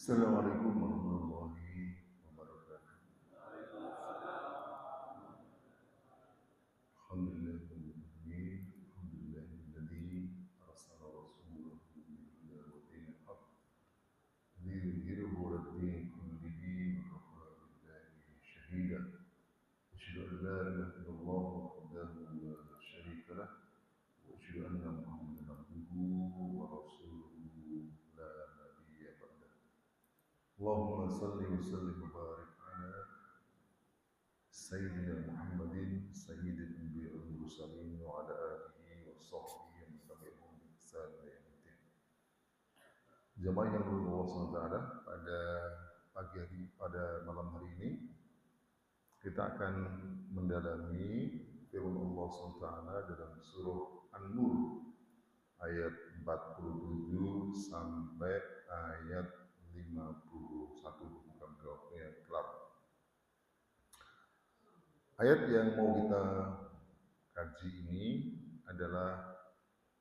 Assalamualaikum warahmatullahi wabarakatuh. Alhamdulillahilladzi arsala rasulahu bil huda wa dinil haqq liyudhhirahu 'ala ad-din kullihi wa kafaa billahi shahida. Asyhadu an la ilaha illallah wahdahu la syarika lah wa asyhadu anna Muhammadan abduhu wa rasuluhu la nabiyya ba'dah. Allahumma salli wa sallim wa barik ala Sayyidina Muhammadin Sayyidil Anbiya wal Mursalin wa ala alihi wa sahbihi wa tabi'ihum bi ihsan ila yaumil. Jemaah yang berbahagia Allah SWT, pada pagi hari, pada malam hari ini kita akan mendalami firman Allah SWT dalam surah An-Nur ayat 47 sampai ayat 51, bukan kelar. Ayat yang mau kita kaji ini adalah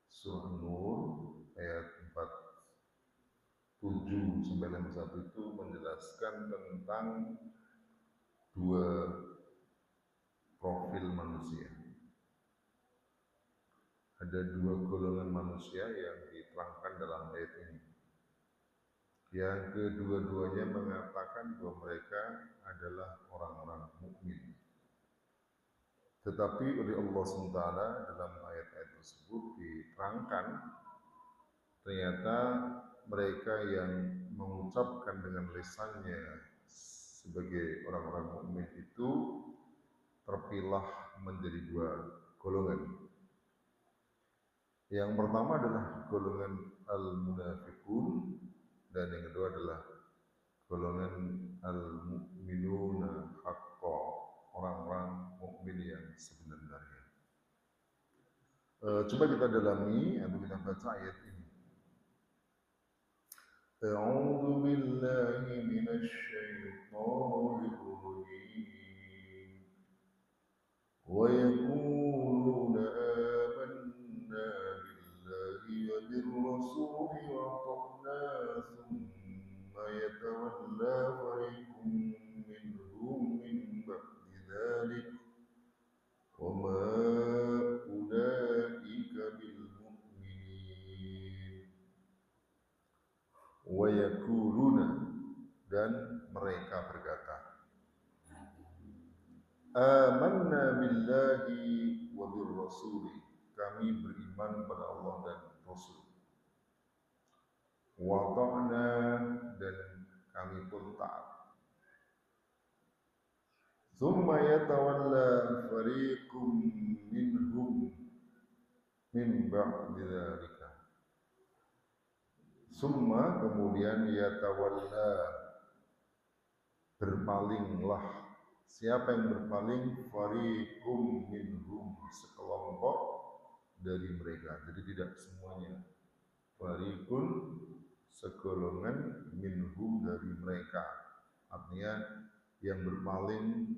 surah An-Nur ayat 47 sampai 51 itu menjelaskan tentang dua profil manusia. Ada dua golongan manusia yang diterangkan dalam ayat ini. Yang kedua-duanya mengatakan bahwa mereka adalah orang-orang mukmin. Tetapi oleh Allah SWT dalam ayat-ayat tersebut diterangkan ternyata mereka yang mengucapkan dengan lisannya sebagai orang-orang mukmin itu terpilah menjadi dua golongan. Yang pertama adalah golongan al-munafiqun dan yang kedua adalah golongan al-mu'minuna haqqa, orang-orang mukmin yang sebenarnya. Coba kita dalami atau kita baca ayat ini. A'udzu billahi minasy syaithanir rajim. Wa yaquluna amanna billahi wa bir rasuli wa ata'na thumma yatawalla fariqun minhum min ba'di dzalik wa ma ulaika bil mu'minin. Wa yaquluna, dan mereka berkata, amanna billahi wa bir rasuli, kami beriman pada Allah dan Rasul. Wa ta'na, dan kami pun taat. Thumma yatawalla fariqum minhum min ba'di dzalika. Summa, kemudian yatawalla, berpalinglah. Siapa yang berpaling? Fariqum minhum, sekelompok dari mereka. Jadi tidak semuanya. Fariqun, segolongan, minhum, dari mereka. Artinya yang berpaling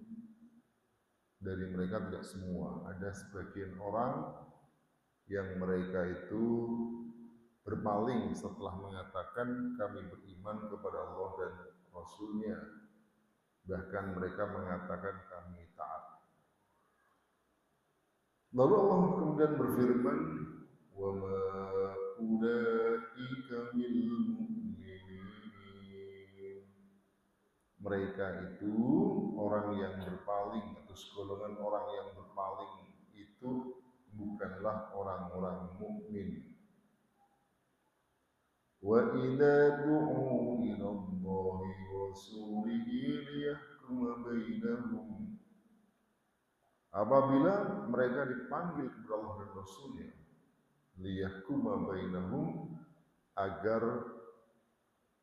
dari mereka tidak semua. Ada sebagian orang yang mereka itu berpaling setelah mengatakan kami beriman kepada Allah dan Rasul-Nya. Bahkan mereka mengatakan kami taat. Lalu Allah kemudian berfirman, wa ma ulaika bil mu'minin. Mereka itu orang yang berpaling, atau segolongan orang yang berpaling itu bukanlah orang-orang mukmin. Wa idza du'u ila Allahi wa rasulihi liyahkuma bainahum, apabila mereka dipanggil kepada Allah dan Rasulnya, liyahkuma bainahum, agar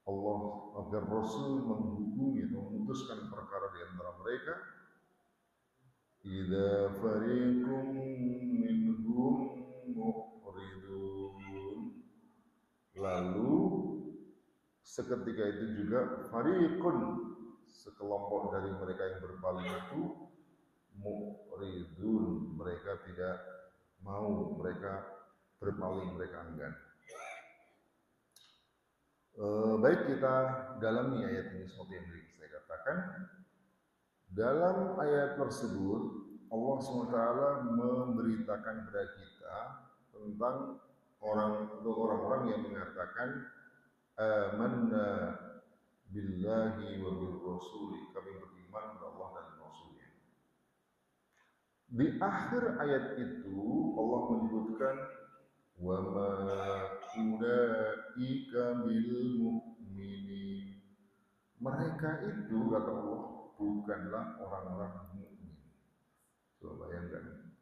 Allah, agar Rasul menghukumi atau memutuskan perkara di antara mereka, idza fariqum minhum mu'ridun, lalu seketika itu juga fariqun, sekelompok dari mereka yang berpaling itu mu'ridun, mereka tidak mau, mereka berpaling, mereka enggan. Baik, kita dalami ayat ini seperti yang saya katakan. Dalam ayat tersebut Allah SWT memberitakan kepada kita tentang orang-orang yang mengatakan amanna billahi wa bil rasuli, kami beriman kepada Allah dan Rasulnya. Di akhir ayat itu Allah menyebutkan wa ma ulaika bil mu'minin. Mereka itu kata Allah bukanlah orang-orang mukmin. Coba bayangkan.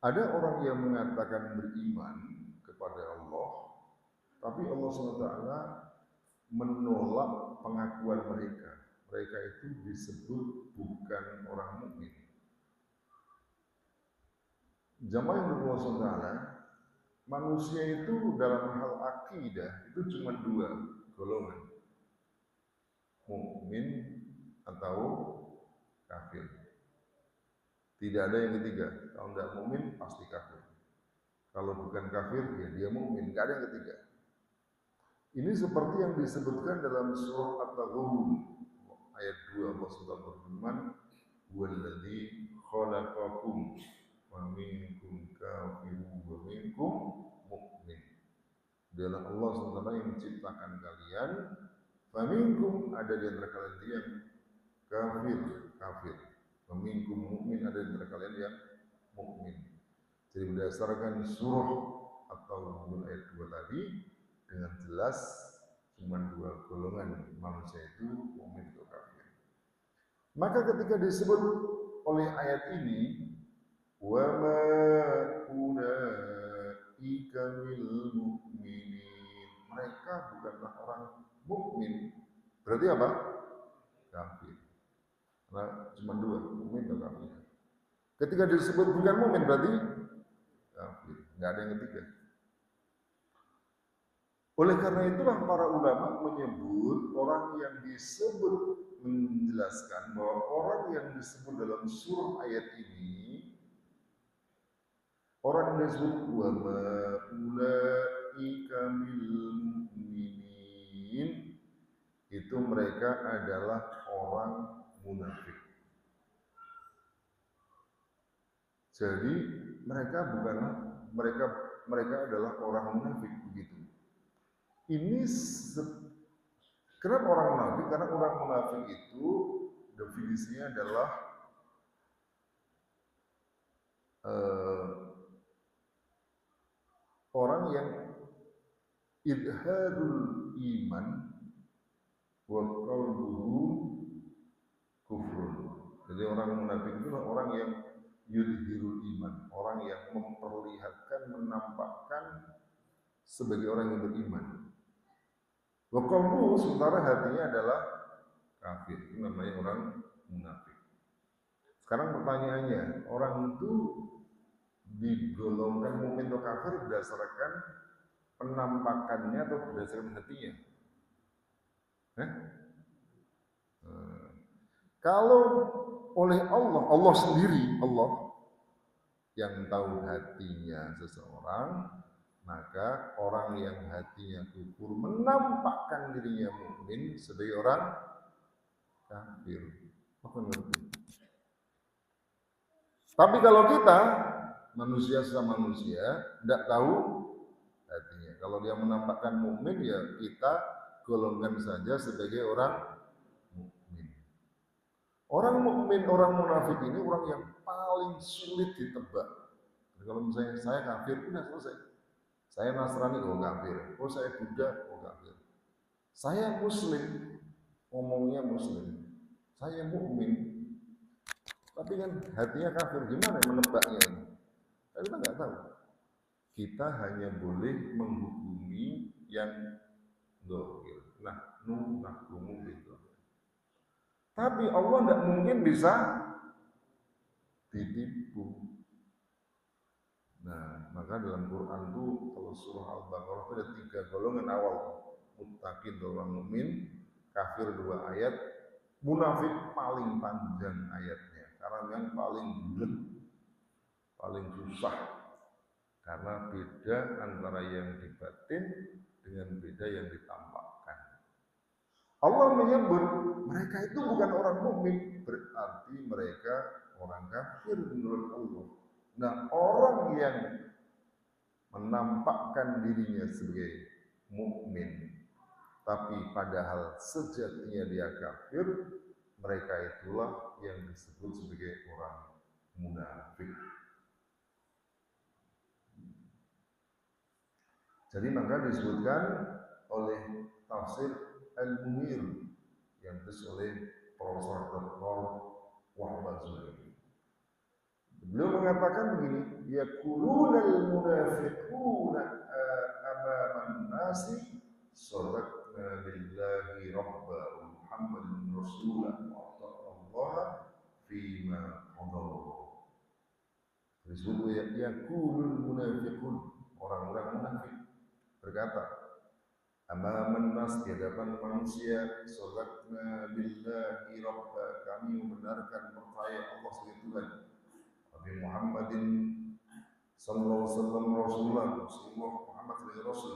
Ada orang yang mengatakan beriman kepada Allah, tapi Allah SWT menolak pengakuan mereka. Mereka itu disebut bukan orang mukmin. Jamaah yang Allah SWT, manusia itu dalam hal akidah itu cuma dua golongan, mukmin atau kafir. Tidak ada yang ketiga. Kalau tidak mukmin pasti kafir. Kalau bukan kafir ya dia mukmin. Tidak ada yang ketiga. Ini seperti yang disebutkan dalam surah At-Taghabun ayat 2 Allah SWT berfirman, "Walladzi khalaqakum wa minkum kafirun wa minkum mukmin." Dialah Allah SWT yang menciptakan kalian, wa minkum ada di antara kalian yang kafir. Minkum mukmin ada di antara kalian yang mukmin. Jadi berdasarkan surah atau ayat 2 tadi dengan jelas cuma dua golongan manusia itu, mukmin atau kafir. Maka ketika disebut oleh ayat ini wa ma ulaika bil mukminin, mereka bukanlah orang mukmin. Berarti apa? Kafir. Nah, cuma dua, mukmin atau kafir. Ketika disebut bukan mukmin berarti kafir. Nggak ada yang ketiga. Oleh karena itulah para ulama menyebut orang yang disebut, menjelaskan bahwa orang yang disebut dalam surah ayat ini, orang yang disebut wa ma ulaika bil mu'minin, itu mereka adalah orang munafik. Jadi mereka adalah orang munafik begitu. Ini kenapa orang munafik? Karena orang munafik itu definisinya adalah orang yang idharul iman wa qalbuhu kufrun. Jadi orang munafik itu orang yang yudhirul iman, orang yang memperlihatkan, menampakkan sebagai orang yang beriman. Wa qalbuhu, sementara hatinya adalah kafir. Itu namanya orang munafik. Sekarang pertanyaannya, orang itu digolongkan mukmin atau kafir berdasarkan penampakannya atau berdasarkan hatinya? Kalau oleh Allah sendiri, Allah yang tahu hatinya seseorang, maka orang yang hatinya kufur menampakkan dirinya mukmin sebagai orang kafir. Tapi kalau kita manusia sama manusia tidak tahu hatinya. Kalau dia menampakkan mukmin ya kita golongkan saja sebagai orang mukmin. Orang mukmin, orang munafik ini orang yang paling sulit ditebak. Kalau misalnya saya kafir, udah selesai. Saya Nasrani, oh kafir. Oh saya Buddha, oh kafir. Saya Muslim, ngomongnya Muslim. Saya mukmin, tapi kan hatinya kafir. Gimana menebaknya ini? Kita nggak tahu. Kita hanya boleh menghukumi yang dohir. Nah, nahkumu gitu. Tapi Allah tidak mungkin bisa ditipu. Nah, maka dalam Quran itu kalau surah Al-Baqarah itu ada 3 golongan awal. Muttaqin orang mukmin, kafir 2 ayat, munafik paling panjang ayatnya. Karena yang paling bulat, paling susah. Karena beda antara yang dibatin dengan beda yang ditampakkan. Allah menyebut mereka itu bukan orang mukmin, berarti mereka orang kafir menurut Allah. Nah, orang yang menampakkan dirinya sebagai mukmin, tapi padahal sejatinya dia kafir, mereka itulah yang disebut sebagai orang munafik. Jadi maka disebutkan oleh tafsir Al-Munir yang ditulis oleh Profesor Dr. Wahbah Zuhairi. Beliau mengatakan begini, yaqulunal munafiquna amaman nasi sadaqna billahi rabba Muhammadin rasulah wa Allah fima qadaw. Disebut yaqulul munafiqun, orang-orang munafik berkata, amaman nas di hadapan manusia, sadaqna billahi rabba, kami membenarkan percaya Allah sebagai Tuhan, Nabi Muhammadin sallallahu alaihi wasallam Rasulullah Muhammad sebagai Rasul,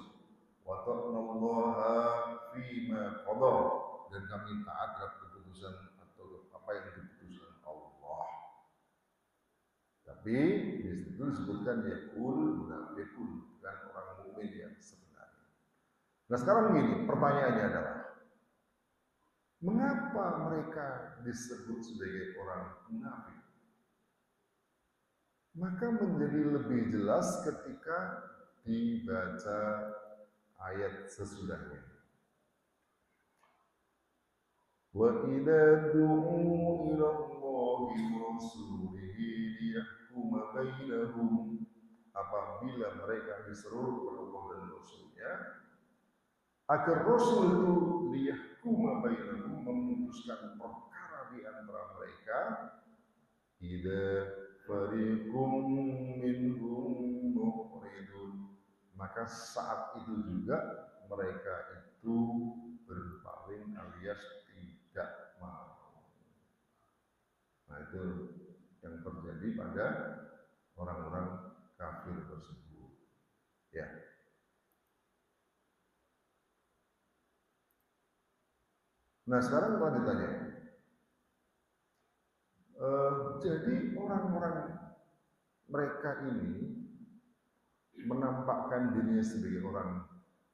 wa ta'nallaha fima qada, dan kami taat terhadap keputusan atau apa yang diputuskan Allah. Tapi di situ disebutkan yaqul munafiqun, bukan orang mukmin yang sebenarnya. Nah sekarang begini, pertanyaannya adalah mengapa mereka disebut sebagai orang munafik? Maka menjadi lebih jelas ketika dibaca ayat sesudahnya. Wa idza du'u ila Allahi wa rasulihi liyahkuma bainahum, apabila mereka diseru kepada Allah dan Rasulnya agar Rasul itu liyahkuma bainahum, memutuskan perkara di antara mereka, idza fariqum minhum mu'ridun, maka saat itu juga mereka itu berpaling alias tidak mau. Nah itu yang terjadi pada orang-orang kafir tersebut. Ya. Nah sekarang kalau ditanya, jadi orang-orang mereka ini menampakkan dirinya sebagai orang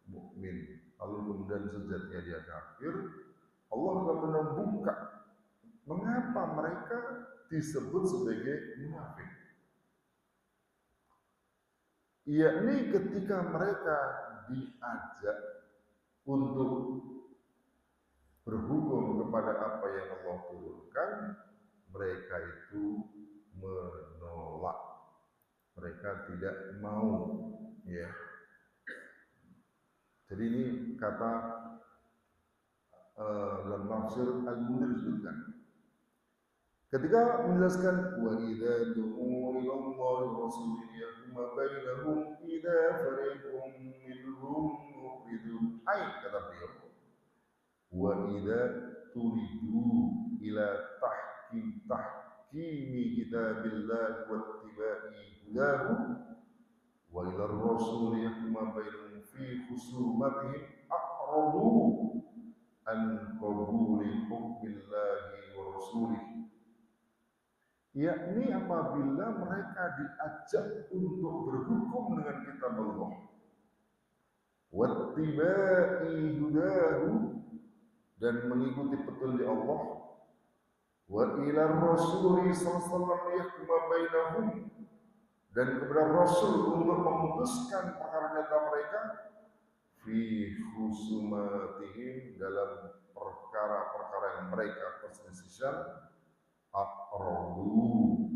mukmin, lalu kemudian sejatinya dia kafir. Allah akan membuka mengapa mereka disebut sebagai munafik. Yakni ketika mereka diajak untuk berhukum kepada apa yang Allah turunkan, mereka itu menolak, mereka tidak mau, ya. Jadi ini kata dalam tafsir Al-Munir disebutkan, ketika menjelaskan wa idza du'u ila Allah wa rasulihi yahkum bainahum idza fariqum minhum mu'ridun, ay kata beliau, wa idza turidu ila tahkimi kitabillah wa ittiba'i hudahu wa ila ar-rasul yahkum bainahum fi khusumatihim a'radu an qabuli hukmillahi wa rasulihi, yakni apabila mereka diajak untuk berhukum dengan kitab Allah, wattiba'i hudahu, dan mengikuti petunjuk Allah, wa ila rasuli sallallahu yahkum bainahum, dan kepada Rasul untuk memutuskan perkara nyata mereka, fi khusumatihim, dalam perkara-perkara yang mereka perselisihan, aqradu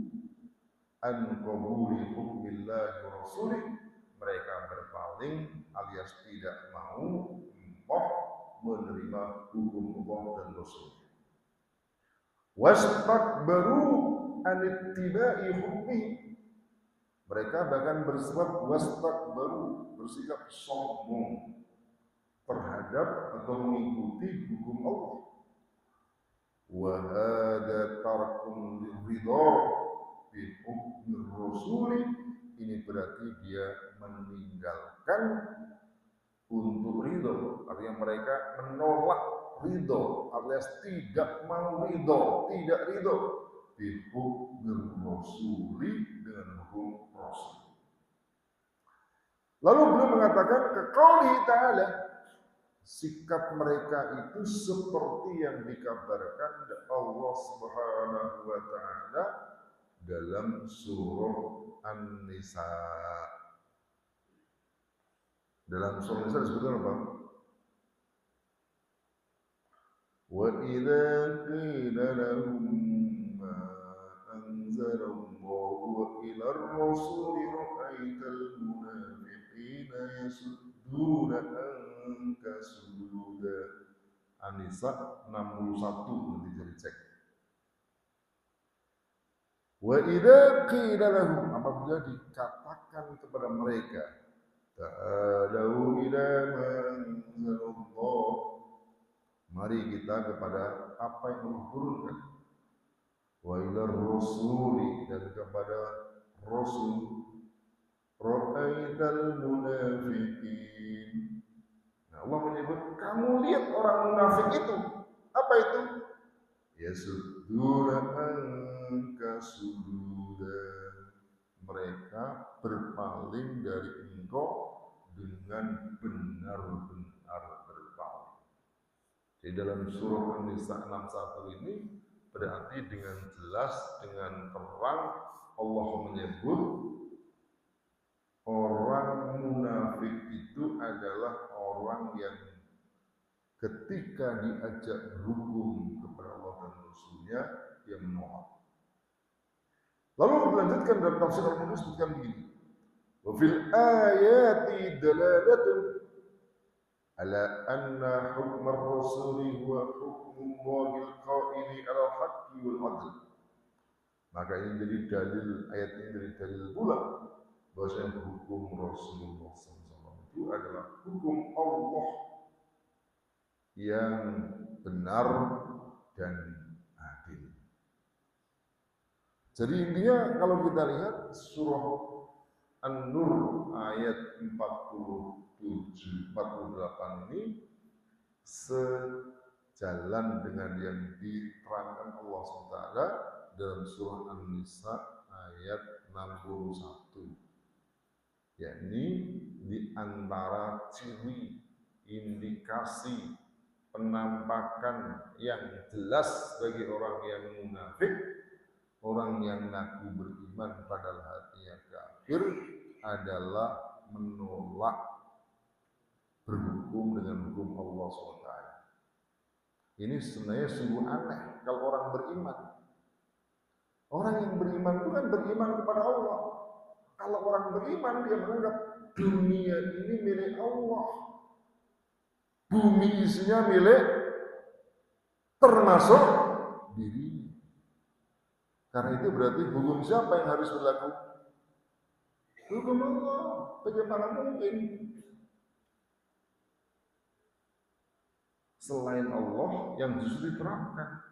an qabuli hukmillahi wa rasulih, mereka berpaling alias tidak mau menerima hukum Allah dan Rasul. Wastakbaru an ittiba'i hukmi, mereka bahkan bersifat wastakbaru, bersikap sombong terhadap atau mengikuti hukum Allah. Wa hadza tarkun liridha bi hukmi rasuli, ini berarti dia meninggalkan untuk ridho, artinya mereka menolak ridho, alias tidak mau ridho, tidak ridho bihukmir rasuli, dengan hukum rasul. Lalu beliau mengatakan ke qauli ta'ala, sikap mereka itu seperti yang dikabarkan Allah Subhanahu wa taala dalam surah An-Nisa. Dalam surah An-Nisa disebutkan apa? Wa idza qila lahum ma anzala Allahu wa ila ar-rasuli ra'aital munafiqina yasudduna anka sududa. An-Nisa 61, nanti jadi cek. Wa idza qila lahum, apabila dikatakan kepada mereka, ta'alu ila ma anzalallah, mari kita kepada apa yang Allah turunkan, wa ila rasuli, dan kepada rasul, ra'aital munafiqin. Nah, Allah menyebut, kamu lihat orang munafik itu. Apa itu? Yasudduna anka sududa, mereka berpaling dari engkau dengan benar-benar berpaling. Di dalam surah An-Nisa 61 ini berarti dengan jelas, dengan terang Allah menyebut orang munafik itu adalah orang yang ketika diajak berhukum kepada Allah dan Rasulnya, dia menolak. Lalu melanjutkan dalam tafsir Al-Qur'an disebutkan begini, wa fil ayati dalalatun ala anna hukm ar-rasuli wa hukmullahi al-qaili ala al-haqqi wal 'adl. Maka ini jadi dalil, ayat ini dari dalil pula bahwasanya hukum Rasulullah SAW itu adalah hukum Allah yang benar dan adil. Jadi intinya kalau kita lihat surah An-Nur ayat 47, 48 ini sejalan dengan yang diterangkan Allah SWT dalam surah An-Nisa ayat 61. Yakni di antara ciri, indikasi, penampakan yang jelas bagi orang yang munafik, orang yang mengaku beriman padahal hatinya kafir, adalah menolak berhukum dengan hukum Allah SWT. Ini sebenarnya sungguh aneh kalau orang beriman. Orang yang beriman itu kan beriman kepada Allah. Kalau orang beriman, dia menganggap dunia ini milik Allah, bumi isinya milik, termasuk diri. Karena itu berarti hukum siapa yang harus berlaku? Hukum Allah. Bagaimana mungkin selain Allah yang justru diterapkan?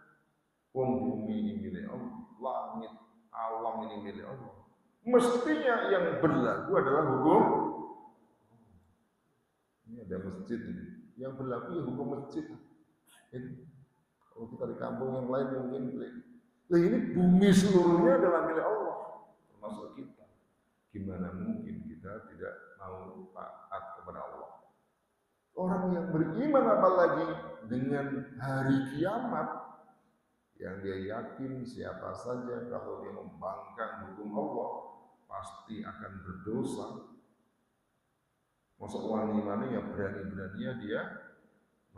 Wong bumi ini milik Allah, langit, alam ini milik Allah. Mestinya yang berlaku adalah hukum. Ini ada masjid ini. Yang berlaku ya hukum masjid. Ini kalau kita di kampung yang lain mungkin nah ini bumi seluruhnya adalah milik Allah, termasuk kita. Gimana mungkin kita tidak mau taat kepada Allah? Orang yang beriman apalagi dengan hari kiamat, yang dia yakin siapa saja kalau dia membangkang hukum Allah pasti akan berdosa. Masuk orang iman ya berani-beraninya dia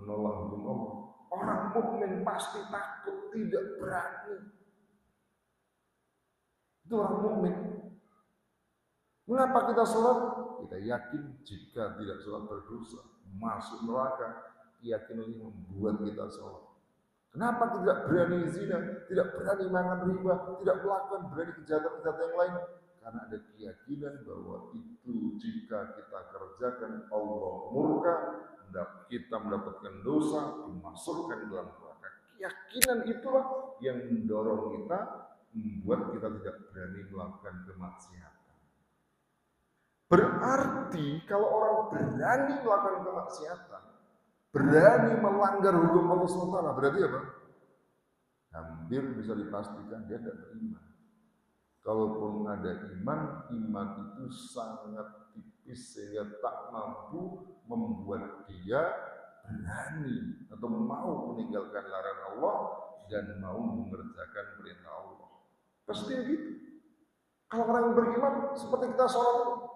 menolak hukum Allah. Orang mukmin pasti takut, tidak berani. Itu orang mukmin. Mengapa kita sholat? Kita yakin jika tidak sholat berdosa, masuk neraka. Keyakinan ini membuat kita sholat. Kenapa tidak berani zina, tidak berani makan riba, tidak melakukan berani kejahatan-kejahatan yang lain? Karena ada keyakinan bahwa itu jika kita kerjakan Allah murka, kita mendapatkan dosa, dimasukkan dalam neraka. Keyakinan itulah yang mendorong kita, membuat kita tidak berani melakukan kemaksiatan. Berarti kalau orang berani melakukan kemaksiatan, berani melanggar hukum Allah SWT, berarti apa? Hampir bisa dipastikan dia tidak beriman. Kalaupun ada iman, iman itu sangat tipis sehingga tak mampu membuat dia berani atau mau meninggalkan larangan Allah dan mau mengerjakan perintah Allah. Pasti gitu. Kalau orang beriman seperti kita sholat,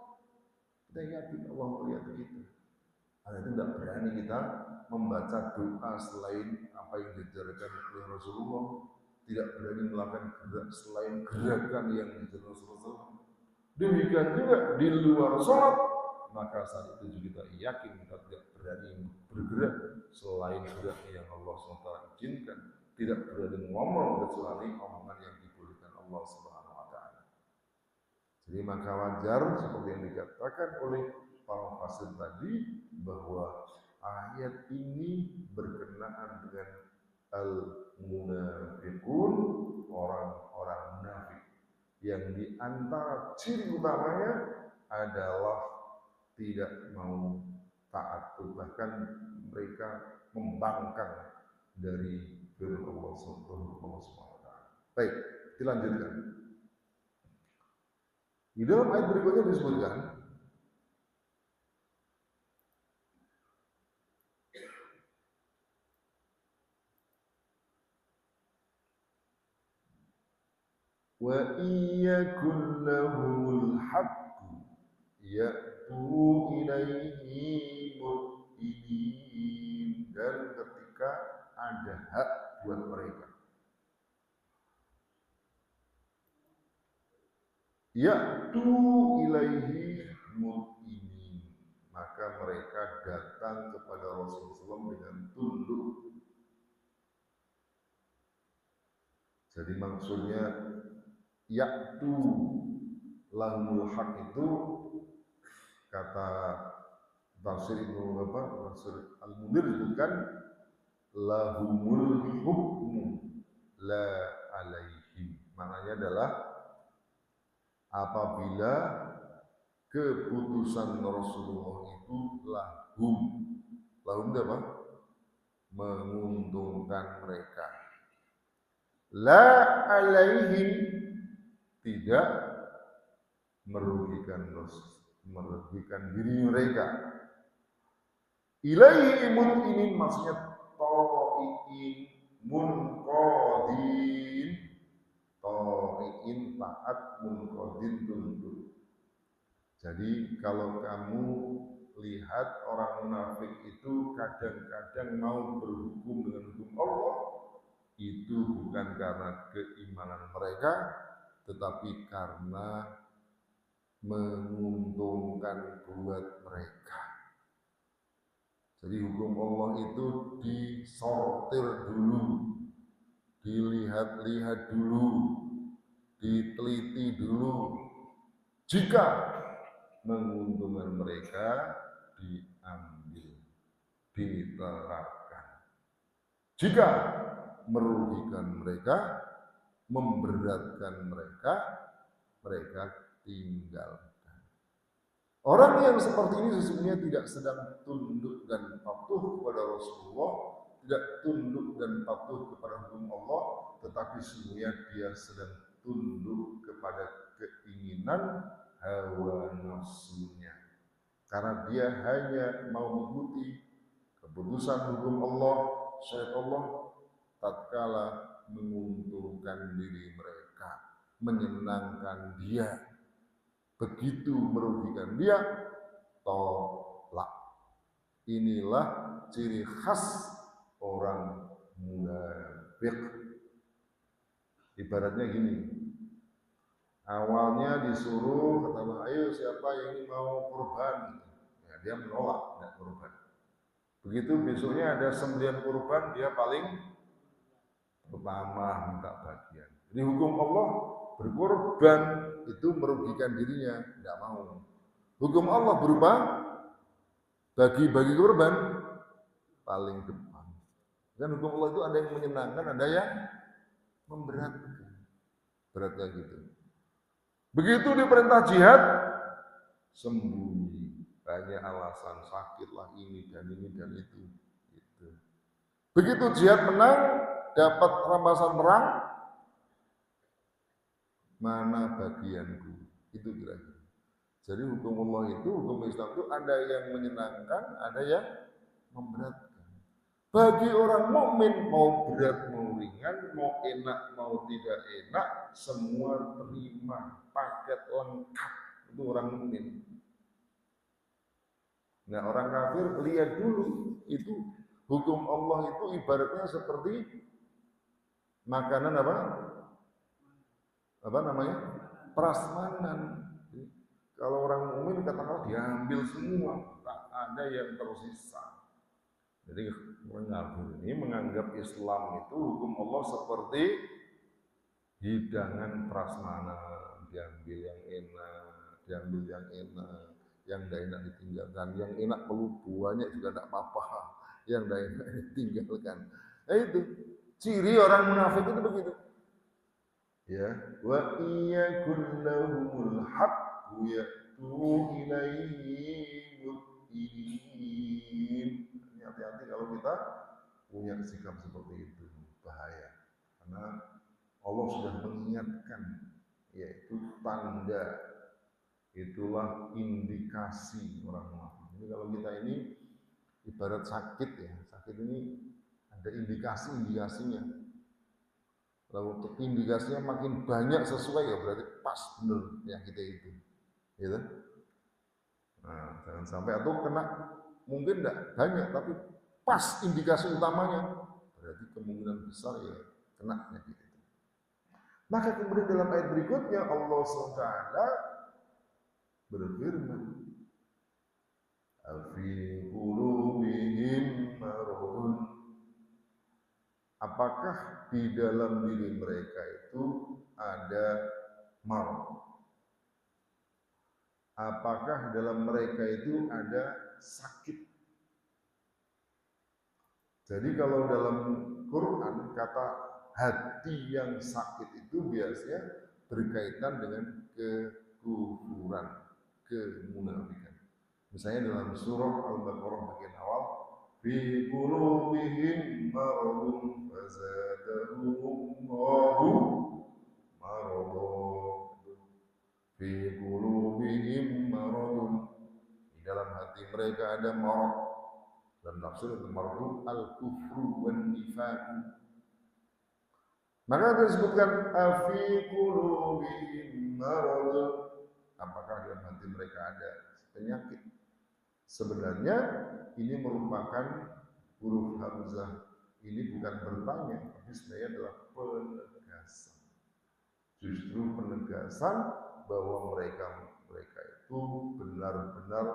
kita yakin Allah melihat kita. Karena itu tidak berani kita membaca doa selain apa yang diajarkan oleh Rasulullah. Tidak berani melakukan gerak selain gerakan yang diajarkan Rasulullah. Demikian juga di luar sholat, maka saat itu juga kita yakin kita tidak berani bergerak selain gerak yang Allah SWT izinkan. Tidak berani ngomong kecuali omongan yang dibolehkan Allah Subhanahu wa Ta'ala. Jadi maka wajar seperti yang dikatakan oleh para fasir tadi bahwa ayat ini berkenaan dengan al-munafiqun, orang-orang munafik, yang di antara ciri utamanya adalah tidak mau taat, bahkan mereka membangkang dari firman Allah Subhanahu wa Ta'ala. Baik, dilanjutkan. Di dalam ayat berikutnya disebutkan wa iyakun lahumul haqqu ya'tu ilaihi mud'inin, dan ketika ada hak buat mereka, ya'tu ilaihi mud'inin, maka mereka datang kepada Rasulullah SAW dengan tunduk. Jadi maksudnya ya'tu lahumul haq itu kata tafsir Ibnu tafsir Al-Munir disebutkan lahumul hukmu la alaihim. Maknanya adalah apabila keputusan Rasulullah itu lahum itu apa? Menguntungkan mereka. La alaihim, tidak merugikan diri mereka. Ilaihi mud'inin maksudnya ta'iin munqadin. Ta'iin taat, munqadin tunduk. Jadi kalau kamu lihat orang munafik itu kadang-kadang mau berhukum dengan hukum Allah, itu bukan karena keimanan mereka, tetapi karena menguntungkan buat mereka. Jadi hukum Allah itu disortir dulu, dilihat-lihat dulu, diteliti dulu. Jika menguntungkan mereka, diambil, diterapkan. Jika merugikan mereka, memberatkan mereka, mereka tinggalkan. Orang yang seperti ini sesungguhnya tidak sedang tunduk dan patuh kepada Rasulullah, tidak tunduk dan patuh kepada hukum Allah, tetapi sesungguhnya dia sedang tunduk kepada keinginan hawa nafsunya. Karena dia hanya mau mengikuti keputusan hukum Allah, syariat Allah, tatkala menguntungkan diri mereka, menyenangkan dia. Begitu merugikan dia, tolak. Inilah ciri khas orang munafik. Ibaratnya gini, awalnya disuruh, katakanlah, ayo siapa yang mau kurban, ya, dia menolak, tidak kurban. Begitu besoknya ada 9 kurban, dia paling pertama minta bagian. Jadi hukum Allah berkorban itu merugikan dirinya, tidak mau. Hukum Allah berubah bagi-bagi korban paling depan. Dan hukum Allah itu ada yang menyenangkan, ada yang memberatkan. Beratnya gitu. Begitu diperintah jihad, sembunyi, banyak alasan, sakitlah ini dan itu. Gitu. Begitu jihad menang, dapat rampasan perang, mana bagianku? Itu kira-kira. Jadi hukum Allah itu, hukum Islam itu ada yang menyenangkan, ada yang memberatkan. Bagi orang mukmin mau berat mau ringan, mau enak mau tidak enak, semua terima, paket lengkap. Itu orang mukmin. Nah, orang kafir lihat dulu, itu hukum Allah itu ibaratnya seperti makanan apa? Apa namanya? Prasmanan. Kalau orang mukmin katakanlah diambil semua, tak ada yang tersisa. Jadi orang kafir ini menganggap Islam itu hukum Allah seperti hidangan prasmanan, diambil yang enak, diambil yang tidak enak ditinggalkan, yang enak perlu banyak juga tidak apa-apa, yang tidak enak ditinggalkan. Nah itu ciri orang munafik itu begitu. Ya, wa iyakun lahumul haqqu ya'tu ilaihi mud'inin. Hati-hati kalau kita punya sikap seperti itu, bahaya. Karena Allah sudah mengingatkan, yaitu tanda, itulah indikasi orang munafik. Jadi kalau kita ini ibarat sakit ya, sakit ini ada indikasi-indikasinya. Kalau untuk indikasinya makin banyak sesuai ya berarti pas benar yang kita itu, gitu. Nah, jangan sampai atau kena mungkin enggak banyak tapi pas indikasi utamanya, berarti kemungkinan besar ya kena penyakit itu. Maka kemudian dalam ayat berikutnya Allah SWT berfirman, "Afi qulubihim maradun." Apakah di dalam diri mereka itu ada marad? Apakah dalam mereka itu ada sakit? Jadi kalau dalam Quran kata hati yang sakit itu biasanya berkaitan dengan kekufuran, kemunafikan. Misalnya dalam surah Al-Baqarah bagian awal, fi qulubihim maradun fazadahumullahu maradun. Fi qulubihim maradun. Di dalam hati mereka ada marad. Dan tafsir itu marad al-kufru wan nifaq. Maka disebutkan afi qulubihim maradun. Apakah dalam hati mereka ada penyakit? Sebenarnya ini merupakan huruf hamzah. Ini bukan bertanya, tapi sebenarnya adalah penegasan. Justru penegasan bahwa mereka itu benar-benar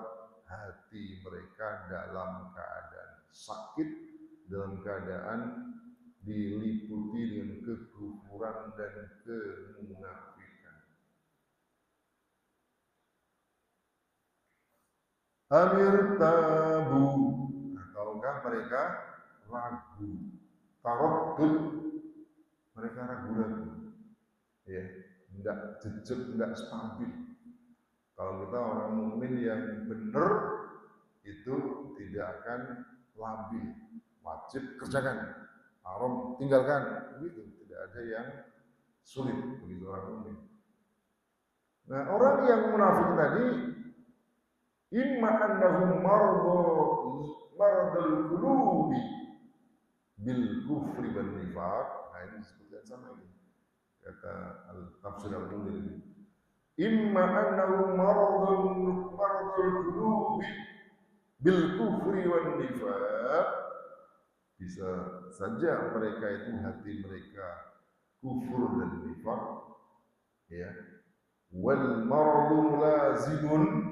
hati mereka dalam keadaan sakit, dalam keadaan diliputi dengan kekufuran dan kemunafikan. Amir tabu, ataukah mereka ragu, taroddud, mereka ragu-ragu, ya, tidak jejak, tidak stabil. Kalau kita orang mukmin yang benar itu tidak akan labil, wajib kerjakan, haram tinggalkan, begitu, tidak ada yang sulit bagi orang mukmin. Nah, orang yang munafik tadi imma annahum maradul qulubi bil kufri wan nifaq. Nah, ini disebutkan sama ini. Kata al-tafsir al-Munziri. Imma annahum maradul qulubi bil kufri wan nifaq. Bisa saja mereka itu hati mereka kufur dan nifaq, ya. Wal maradu lazimun,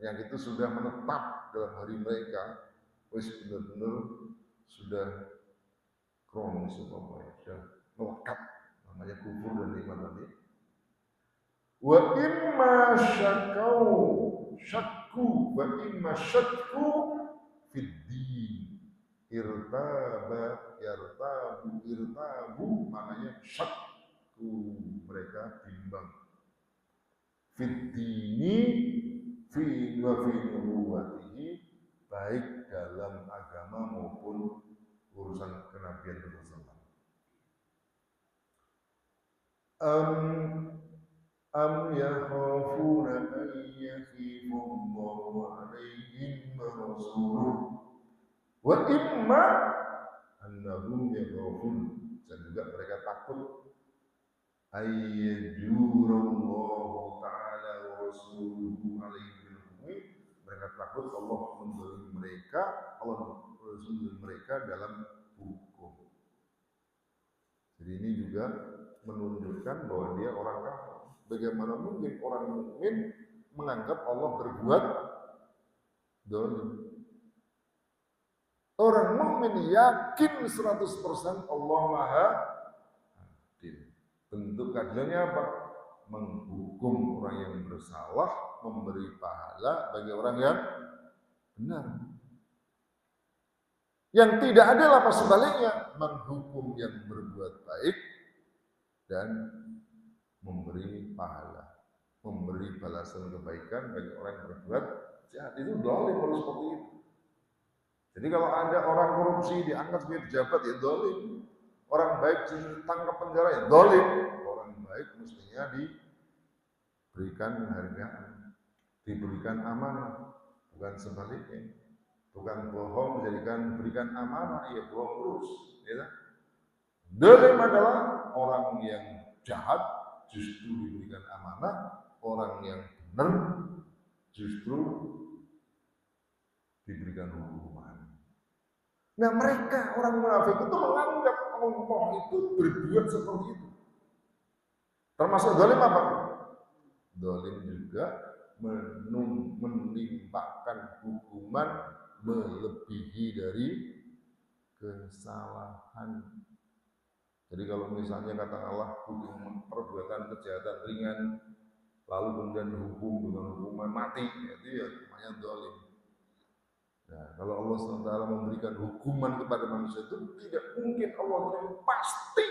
yang itu sudah menetap dalam hari mereka, wis benar-benar sudah kronis, sudah melekat, namanya kufur dan iman tadi. Wa imma syakku wa imma syakku fid din. Irtabu maknanya syakku, mereka bimbang. Fid dini fi wa fi nubuwatihi, baik dalam agama maupun urusan kenabian Rasulullah. Am yakhafuna an yakhifallahu alaihim wa rasuluh wa imma annahum yakhafun, dan juga mereka takut ayyajurallahu ta'ala wa rasuluhu alaihim, mereka takut Allah memberi mereka, Allah Rasul mereka dalam hukum. Jadi ini juga menunjukkan bahwa dia orang kafir. Bagaimana mungkin orang mukmin menganggap Allah berbuat dolim? Orang mukmin yakin 100% Allah Maha Adil. Bentuk keadilannya apa? Menghukum orang yang bersalah, memberi pahala bagi orang yang benar. Yang tidak ada lapas sebaliknya, menghukum yang berbuat baik dan memberi pahala, memberi balasan kebaikan bagi orang yang berbuat jahat. Itu dolim kalau seperti itu. Jadi kalau ada orang korupsi diangkat sebagai pejabat, ya dolim. Orang baik ditangkap penjara, ya dolim. Orang baik mestinya diberikan hargaan, diberikan amanah, bukan sebaliknya. Bukan bohong berikan amanah, ya bohong terus. Ya. Dolim adalah orang yang jahat justru diberikan amanah, orang yang benar justru diberikan hukuman. Nah, mereka orang munafik itu menganggap Allah itu berbuat seperti itu. Termasuk dolim apa? Dolim juga menimpakan hukuman melebihi dari kesalahan. Jadi kalau misalnya kata Allah hukum perbuatan kejahatan ringan, lalu kemudian dihukum dengan hukuman mati, itu ya namanya dolim. Nah, kalau Allah SWT memberikan hukuman kepada manusia itu tidak mungkin Allah yang pasti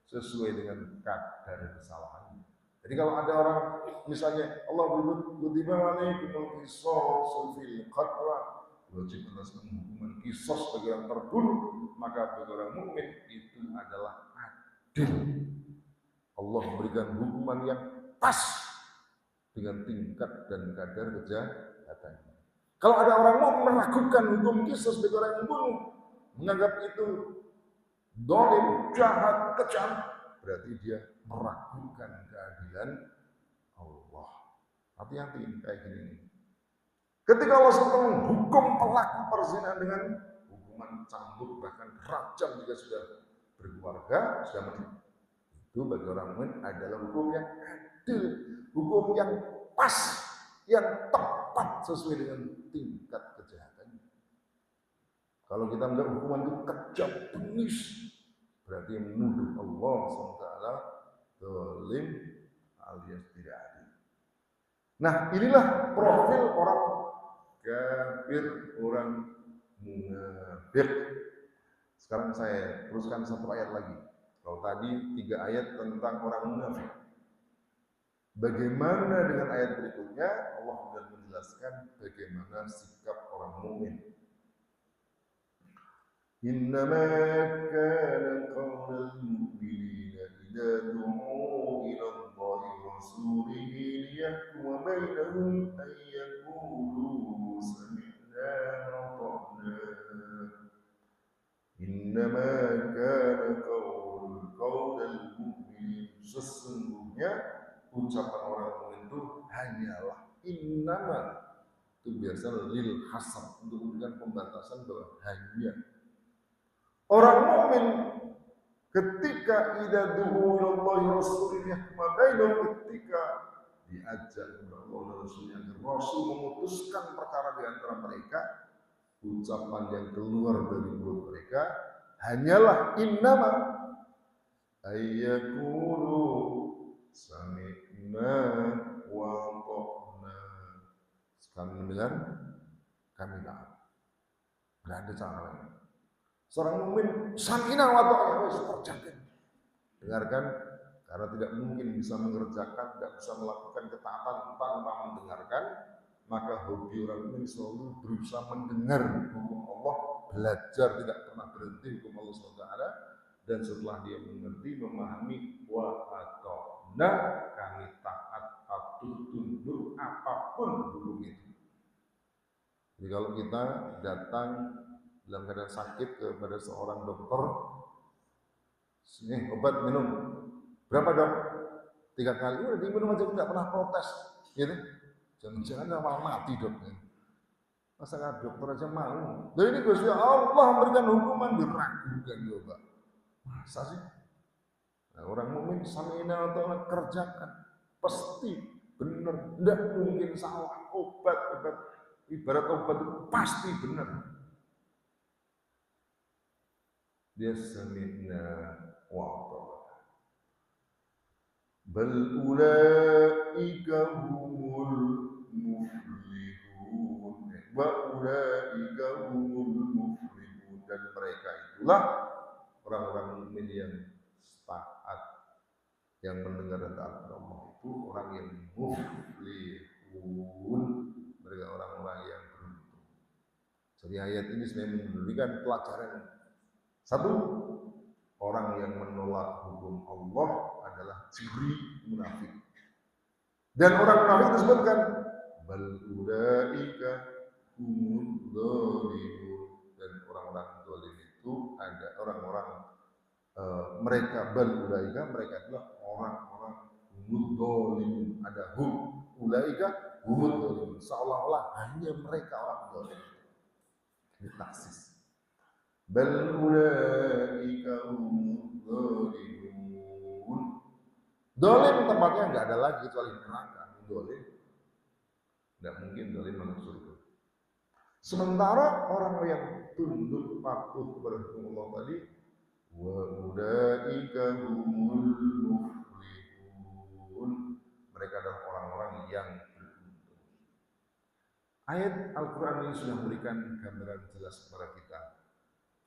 sesuai dengan kadar kesalahannya. Jadi kalau ada orang misalnya Allah kutiba alaikumul qisasu fil qatl, wajib atas hukuman kisos bagi orang terbunuh, maka bagi orang mukmin itu adalah adil. Allah memberikan hukuman yang pas dengan tingkat dan kadar kejahatannya. Kalau ada orang mau melakukan hukum kisos bagi orang yang bunuh, menganggap itu dolim, jahat, kejam, berarti dia meragukan keadilan Allah. Hati-hati kayak gini. Ketika Allah SWT menghukum pelaku perzinahan dengan hukuman cambuk, bahkan rajam jika sudah berkeluarga, sudah mati, itu bagi orang mukmin adalah hukum yang adil, hukum yang pas, yang tepat sesuai dengan tingkat kejahatannya. Kalau kita melihat hukuman itu kejam, bengis, berarti menuduh Allah SWT zalim alias tidak adil. Nah, inilah profil orang kafir, orang munafik. Sekarang saya teruskan satu ayat lagi. Kalau tadi 3 ayat tentang orang munafik, bagaimana dengan ayat berikutnya? Allah sudah menjelaskan bagaimana sikap orang mukmin. Innama kana qaulal mu'minina idza du'u ila Allahi wa rasulihi liyahkuma bainahum an yaqulu sami'na wa ata'na. Innama kana qaulal mu'minin, sesungguhnya ucapan orang mukmin itu hanyalah innama, itu biasa lil hasab, untuk memberikan pembatasan bahwa hanya orang mukmin ketika idza du'u ila Allah rasulih yahkum bainahum, ketika diajak oleh Allah dan Rasulnya agar Rasul memutuskan perkara di antara mereka, ucapan yang keluar dari mulut mereka hanyalah innama ayyakulu sami'na wa ata'na, kami mendengar, kami taat. Tidak ada cara lain. Seorang mukmin sami'na wa ata'na, wis kerjakan. Dengarkan, karena tidak mungkin bisa mengerjakan, tidak bisa melakukan ketaatan tanpa mendengarkan, maka hobi orang mukmin selalu berusaha mendengar hukum Allah, belajar tidak pernah berhenti hukum Allah SWT, dan setelah dia mengerti, memahami, wa ata'na, kami taat, patuh, tunduk apapun hukum itu. Jadi kalau kita datang dalam keadaan sakit kepada seorang dokter, sini obat minum, berapa dok? 3 kali, udah diminum aja, tidak pernah protes, gitu. Jangan-jangan malah mati dok. Masa nggak dokter aja mau? Dan ini Gusti Allah memberikan hukuman, diragukan coba. Masa sih? Nah, orang mukmin sami'na wa kerjakan, pasti benar, tidak mungkin salah. Obat ibarat obat itu pasti benar. Dia sami'na wa ata'na. Bal ulaika humul muflihun. Wa ulaika humul muflihun, dan mereka itulah orang-orang mukmin yang taat, yang mendengar dan taat Allah, itu orang yang muflihun, mereka orang-orang yang beruntung. Jadi ayat ini sebenarnya memberikan pelajaran. Satu, orang yang menolak hukum Allah adalah ciri munafik. Dan orang munafik disebutkan bal ulaika humul dzalimun, dan orang-orang zalim itu ada orang-orang mereka bal ulaika, mereka adalah orang-orang humul dzalimun, ada hum ulaika humul dzalimun, seolah-olah hanya mereka orang zalim. Ini taksis. Bal ulaika humul dzalimun. Zalim tempatnya enggak ada lagi kecuali neraka. Zalim enggak mungkin zalim masuk surga. Sementara orang yang tunduk patuh kepada hukum Allah tadi, wa ulaika humul muflihun, mereka adalah orang-orang yang beruntung. Ayat Al-Quran ini sudah memberikan gambaran jelas kepada kita.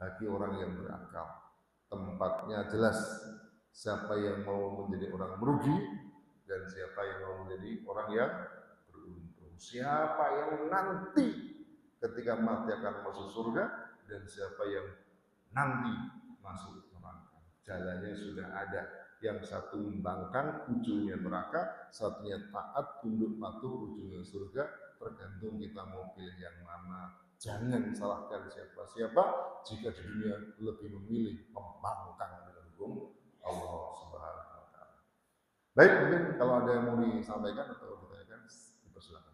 Bagi orang yang berakal, tempatnya jelas siapa yang mau menjadi orang merugi dan siapa yang mau menjadi orang yang beruntung. Siapa yang nanti ketika mati akan masuk surga dan siapa yang nanti masuk neraka. Jalannya sudah ada. Yang satu membangkang, ujungnya neraka, satunya taat, tunduk patuh, ujungnya surga. Tergantung kita mau pilih yang mana. Jangan salahkan siapa-siapa jika di dunia lebih memilih membangkang dengan hukum Allah Subhanahu wa Ta'ala. Baik, mungkin kalau ada yang mau disampaikan atau ditanyakan, dipersilakan.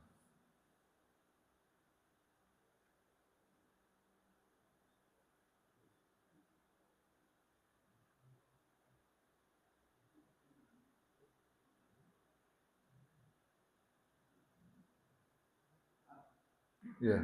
Ya.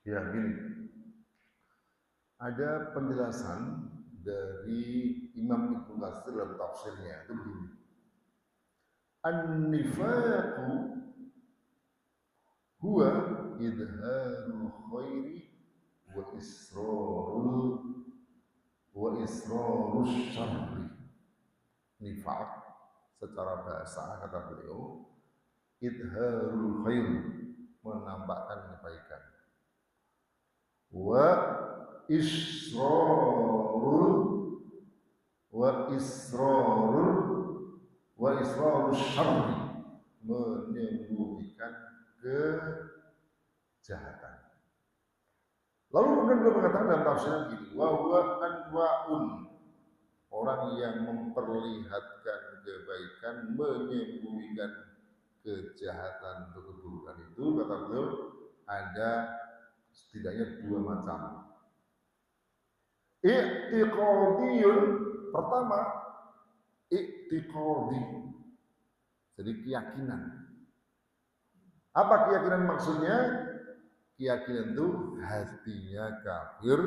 Ya, gini. Ada penjelasan dari Imam Ibnu Katsir dalam tafsirnya, itu begini. An-nifaqu huwa idharul khairi wa israrus syarri. Nifaq secara bahasa kata beliau, idharul khair, menampakkan kebaikan. Wa israrus syarri, menyembunyikan kejahatan. Lalu kemudian beliau mengatakan dalam tafsirnya begini, wa huwa anwa'un, orang yang memperlihatkan kebaikan, menyembunyikan kejahatan atau keburukan itu, kata beliau ada setidaknya dua macam. I'tiqadiyun, pertama i'tiqadi, jadi keyakinan. Apa keyakinan maksudnya? Keyakinan itu hatinya kafir,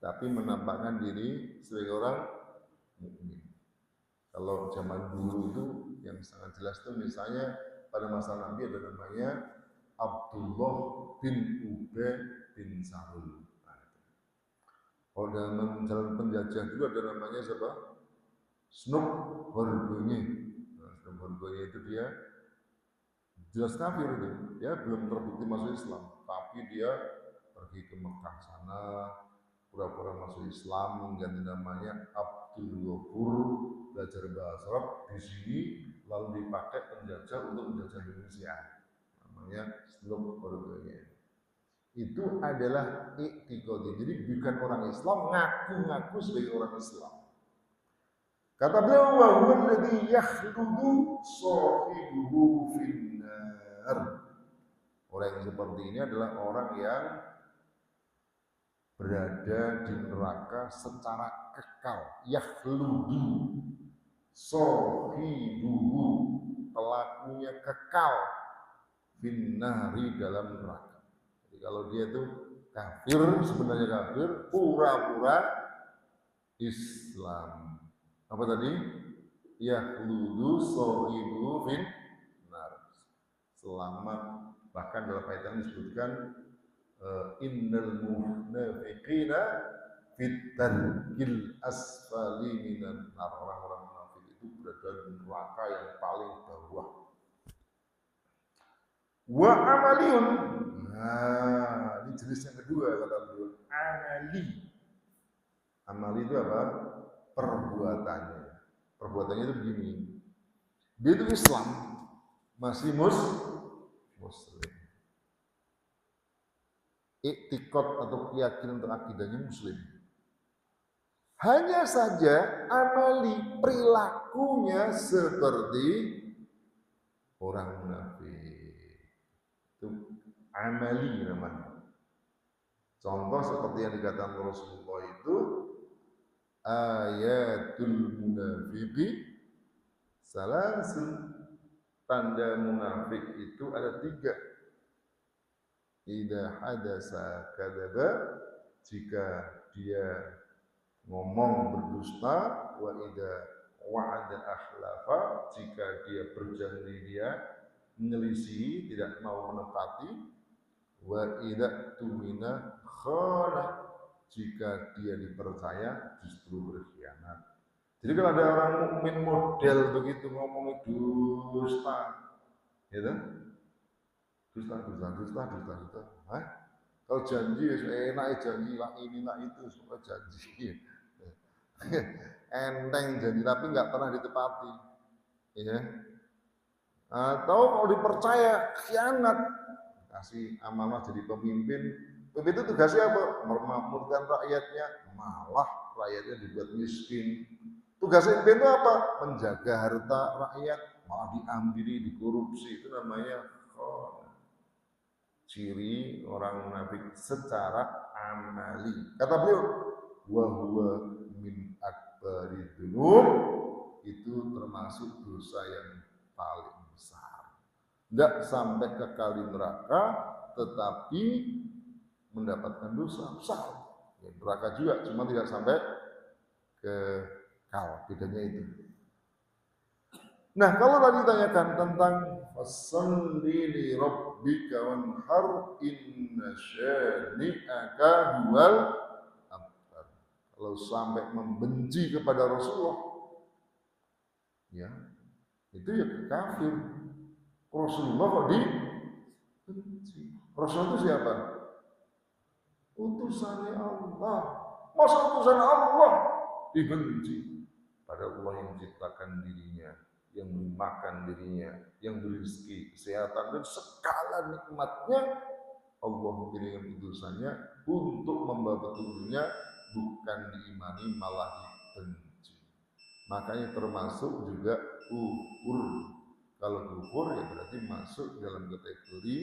tapi menampakkan diri sebagai orang mukmin. Kalau zaman dulu itu yang sangat jelas itu misalnya pada masa Nabi ada namanya Abdullah bin Ubay bin Salul. Kalau dalam jalan penjajah dulu ada namanya siapa? Snuk Horgonye. Snuk Horgonye itu dia jelas kafir itu, ya belum terbukti masuk Islam, tapi dia pergi ke Mekah sana, pura-pura masuk Islam, mengganti namanya Abdul Ghafur, belajar bahasa Arab di sini, lalu dipakai penjajah untuk menjajah Indonesia, namanya Snuk Horgonye. Itu adalah i'tiqadi, jadi bukan orang Islam, ngaku-ngaku sebagai orang Islam. Kata beliau, wa huwa alladhi yakhludu sahibuhu finnar. Orang yang seperti ini adalah orang yang berada di neraka secara kekal. Yakhludu sahibuhu, pelakunya kekal finnari, dalam neraka. Jadi kalau dia itu kafir, sebenarnya kafir, pura-pura Islam. Apa tadi? Yakhludu sahibuhu finnar, selamat. Bahkan dalam ayat ini disebutkan innal munafiqina fit-darkil asfali minan nar. Orang-orang munafik itu berada di neraka yang paling bawah. Wa amaliyun. Nah, ini jenis yang kedua kata beliau, amali. Amali itu apa? Perbuatannya. Perbuatannya itu begini. Dia itu Islam, masih Muslim. I'tiqad atau keyakinan atau akidahnya Muslim. Hanya saja amali, perilakunya seperti orang munafik. Itu amali namanya. Contoh seperti yang dikatakan Rasulullah itu, ayatul munafiqi salasun, tanda munafik itu ada 3. Idza hadasa kadzaba, jika dia ngomong berdusta, wa idza wa'ada akhlafa, jika dia berjanji dia menyelisihi, tidak mau menepati, wa idza tumina khana, jika dia dipercaya justru berkhianat. Jadi kalau ada orang mukmin model begitu ngomong dusta, gitu, dusta. Hah? Kalau janji enak, janji lah ini lah itu, semua janji. Enteng janji tapi nggak pernah ditepati, ya. Atau kalau dipercaya khianat, kasih amanah jadi pemimpin. Pemimpin itu tugasnya apa? Memakmurkan rakyatnya, malah rakyatnya dibuat miskin. Tugasnya pemimpin itu apa? Menjaga harta rakyat, malah diambil, dikorupsi. Itu namanya ciri orang munafik secara amali. Kata beliau, wa huwa min akbari dzunub, itu termasuk dosa yang paling besar. Tidak sampai kekal di neraka, tetapi mendapatkan dosa besar. Ya, neraka juga, cuma tidak sampai kekal. Bedanya itu. Nah, kalau tadi ditanyakan tentang fasalli li rabbika wanhar inna syani'aka huwal abtar. Kalau sampai membenci kepada Rasulullah, ya, itu ya kafir. Rasulullah kok dibenci? Rasulullah itu siapa? Utusannya Allah. Masa utusan Allah dibenci? Pada Allah yang menciptakan dirinya, yang beri makan dirinya, yang beri rezeki, kesehatan dan segala nikmatnya, Allah mengirimkan utusannya untuk membawa petunjuknya, bukan diimani malah dibenci. Makanya termasuk juga kufur. Kalau kufur ya berarti masuk dalam kategori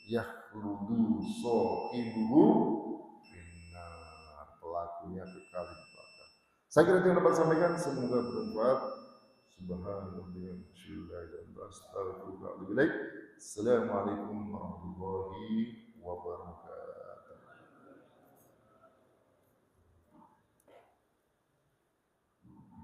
yakhludu sohibuhu finnar, pelakunya kekal di neraka. Saya kira itu yang dapat sampaikan, semoga bermanfaat. Subhanallah, Assalamualaikum warahmatullahi wabarakatuh.